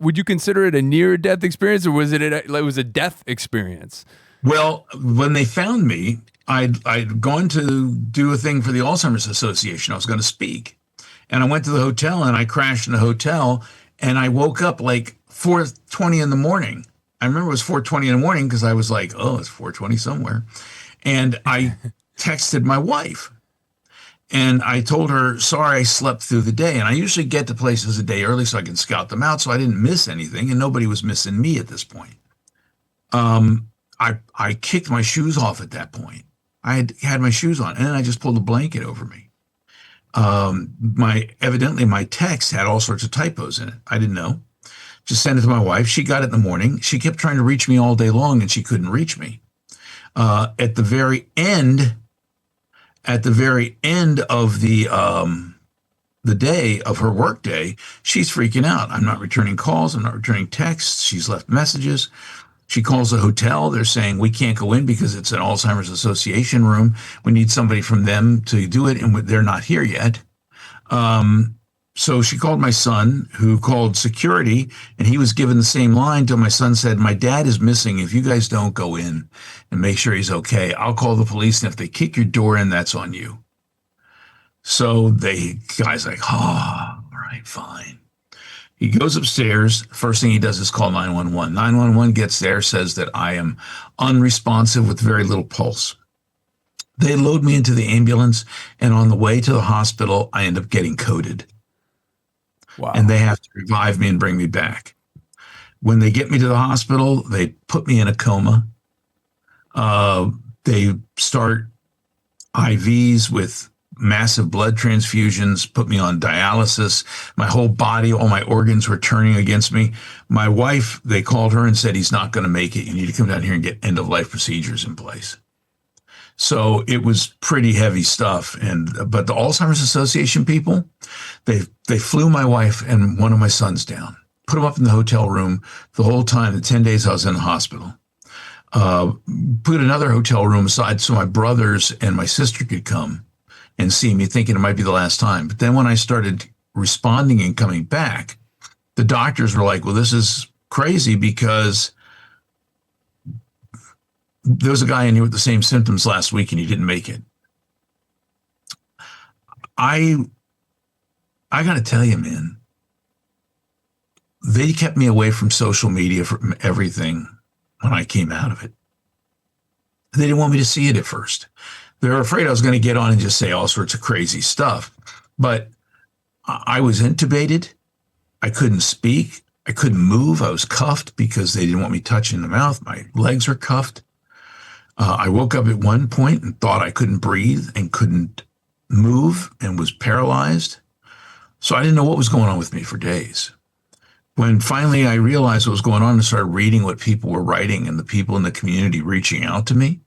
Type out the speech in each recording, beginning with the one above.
would you consider it a near-death experience, or was it was a death experience? Well, when they found me, I'd gone to do a thing for the Alzheimer's Association. I was going to speak, and I went to the hotel and I crashed in the hotel, and I woke up like 4:20 in the morning. I remember it was 4:20 in the morning because I was like, oh, it's 4:20 somewhere, and I texted my wife. And I told her, sorry, I slept through the day. And I usually get to places a day early so I can scout them out. So I didn't miss anything. And nobody was missing me at this point. I kicked my shoes off at that point. I had my shoes on, and then I just pulled a blanket over me. Evidently my text had all sorts of typos in it. I didn't know. Just sent it to my wife. She got it in the morning. She kept trying to reach me all day long, and she couldn't reach me. At the very end of the day of her work day, she's freaking out. I'm not returning calls. I'm not returning texts. She's left messages. She calls the hotel. They're saying, we can't go in because it's an Alzheimer's Association room. We need somebody from them to do it, and they're not here yet. So she called my son, who called security, and he was given the same line till my son said, my dad is missing. If you guys don't go in and make sure he's okay, I'll call the police, and if they kick your door in, that's on you. So guy's like, all right, fine. He goes upstairs. First thing he does is call 911. 911 gets there, says that I am unresponsive with very little pulse. They load me into the ambulance, and on the way to the hospital, I end up getting coded. Wow. And they have to revive me and bring me back. When they get me to the hospital, they put me in a coma. They start IVs with massive blood transfusions, put me on dialysis. My whole body, all my organs were turning against me. My wife, they called her and said, he's not going to make it. You need to come down here and get end-of-life procedures in place. So it was pretty heavy stuff. But the Alzheimer's Association people, they flew my wife and one of my sons down, put them up in the hotel room the whole time, the 10 days I was in the hospital. Put another hotel room aside so my brothers and my sister could come and see me, thinking it might be the last time. But then when I started responding and coming back, the doctors were like, well, this is crazy because there was a guy in here with the same symptoms last week and he didn't make it. I got to tell you, man, they kept me away from social media, from everything when I came out of it. They didn't want me to see it at first. They were afraid I was going to get on and just say all sorts of crazy stuff. But I was intubated. I couldn't speak. I couldn't move. I was cuffed because they didn't want me touching the mouth. My legs were cuffed. I woke up at one point and thought I couldn't breathe and couldn't move and was paralyzed. So I didn't know what was going on with me for days. When finally I realized what was going on and started reading what people were writing and the people in the community reaching out to me,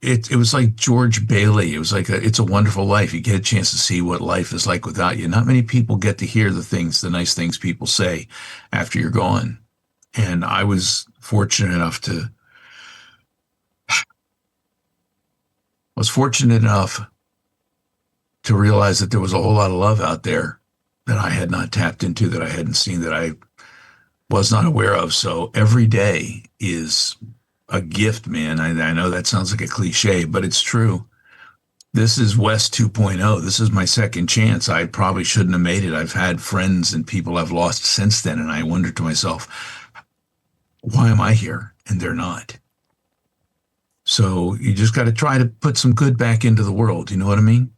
it was like George Bailey. It was like It's a Wonderful Life. You get a chance to see what life is like without you. Not many people get to hear the nice things people say after you're gone. And I was fortunate enough to realize that there was a whole lot of love out there that I had not tapped into, that I hadn't seen, that I was not aware of. So every day is a gift, man. I know that sounds like a cliche, but it's true. This is West 2.0. This is my second chance. I probably shouldn't have made it. I've had friends and people I've lost since then, and I wonder to myself, why am I here? And they're not. So you just got to try to put some good back into the world. You know what I mean?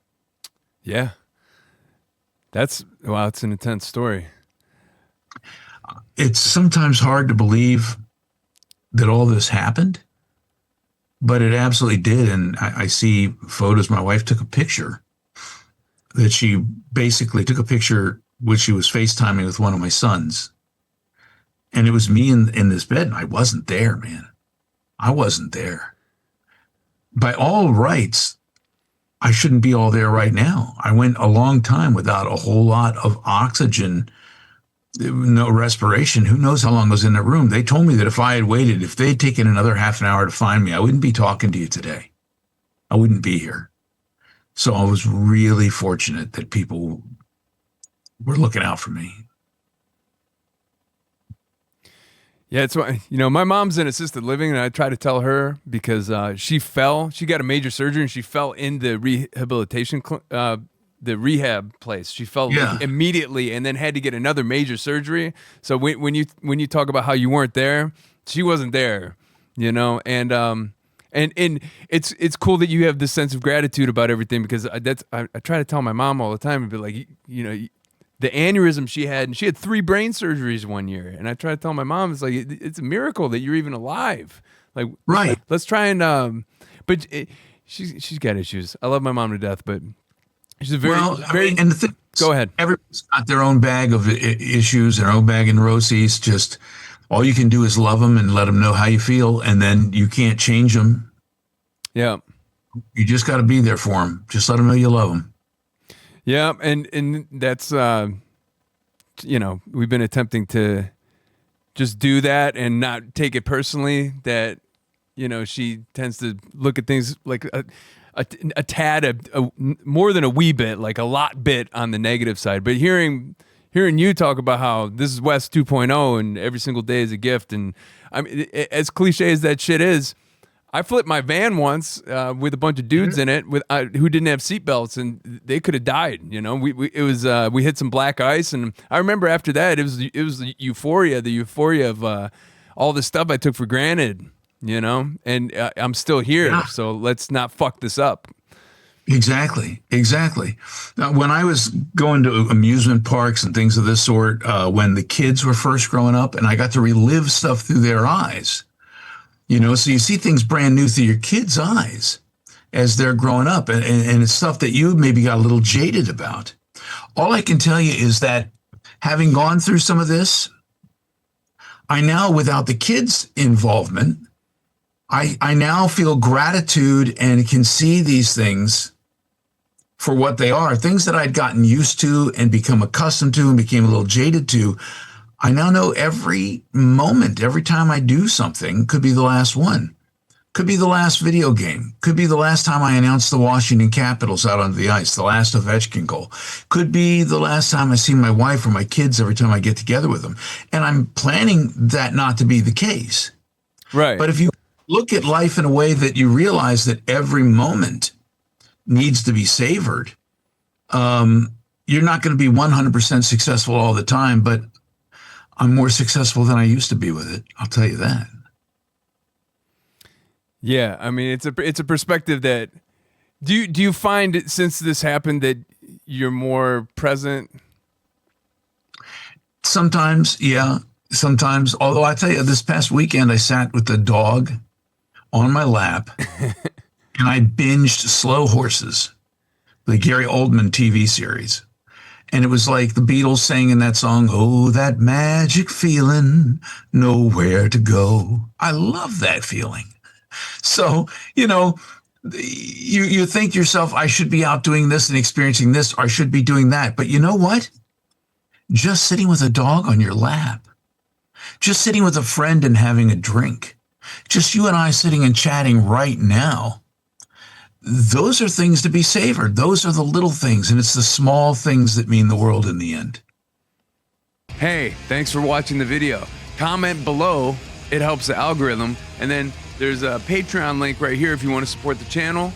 Yeah. It's an intense story. It's sometimes hard to believe that all this happened, but it absolutely did. And I see photos. My wife took a picture that she basically took a picture when she was FaceTiming with one of my sons. And it was me in this bed, and I wasn't there, man. I wasn't there. By all rights, I shouldn't be all there right now. I went a long time without a whole lot of oxygen, no respiration. Who knows how long I was in that room? They told me that if I had waited, if they'd taken another half an hour to find me, I wouldn't be talking to you today. I wouldn't be here. So I was really fortunate that people were looking out for me. Yeah, it's why, my mom's in assisted living, and I try to tell her because she fell. She got a major surgery, and she fell in the the rehab place. She fell immediately, and then had to get another major surgery. So when you talk about how you weren't there, she wasn't there, and it's cool that you have this sense of gratitude about everything, because I try to tell my mom all the time and be like, the aneurysm she had, and she had 3 brain surgeries one year, and I try to tell my mom, it's like, it's a miracle that you're even alive. Like, right. Let's try and but she's got issues. I love my mom to death, but she's a very and the thing, go ahead. Everybody's got their own bag of issues, their own bag of neuroses. Just all you can do is love them and let them know how you feel, and then you can't change them. Yeah, you just got to be there for them. Just let them know you love them. Yeah, and that's we've been attempting to just do that and not take it personally. That she tends to look at things like a tad, more than a wee bit, like a lot bit on the negative side. But hearing you talk about how this is West 2.0 and every single day is a gift, and I mean, as cliche as that shit is, I flipped my van once with a bunch of dudes in it who didn't have seatbelts, and they could have died. We hit some black ice, and I remember after that it was the euphoria of all the stuff I took for granted. And I'm still here, so let's not fuck this up. Exactly. Now, when I was going to amusement parks and things of this sort, when the kids were first growing up, and I got to relive stuff through their eyes. So you see things brand new through your kids' eyes as they're growing up, and it's stuff that you maybe got a little jaded about. All I can tell you is that having gone through some of this, I now, without the kids' involvement, I now feel gratitude and can see these things for what they are, things that I'd gotten used to and become accustomed to and became a little jaded to. I now know every moment, every time I do something, could be the last one. Could be the last video game. Could be the last time I announced the Washington Capitals out onto the ice, the last Ovechkin goal. Could be the last time I see my wife or my kids every time I get together with them. And I'm planning that not to be the case. Right. But if you look at life in a way that you realize that every moment needs to be savored, you're not going to be 100% successful all the time, but I'm more successful than I used to be with it. I'll tell you that. Yeah, I mean, it's a perspective that do you find since this happened that you're more present? Sometimes, yeah. Sometimes, although I tell you, this past weekend I sat with the dog on my lap and I binged Slow Horses, the Gary Oldman TV series. And it was like the Beatles sang in that song, "Oh, that magic feeling, nowhere to go." I love that feeling. So, you think to yourself, I should be out doing this and experiencing this, or I should be doing that. But you know what? Just sitting with a dog on your lap, just sitting with a friend and having a drink, just you and I sitting and chatting right now, those are things to be savored. Those are the little things, and it's the small things that mean the world in the end. Hey, thanks for watching the video. Comment below. It helps the algorithm. And then there's a Patreon link right here if you want to support the channel.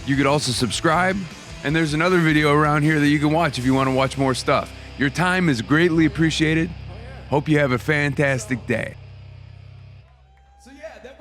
You could also subscribe. And there's another video around here that you can watch if you want to watch more stuff. Your time is greatly appreciated. Hope you have a fantastic day.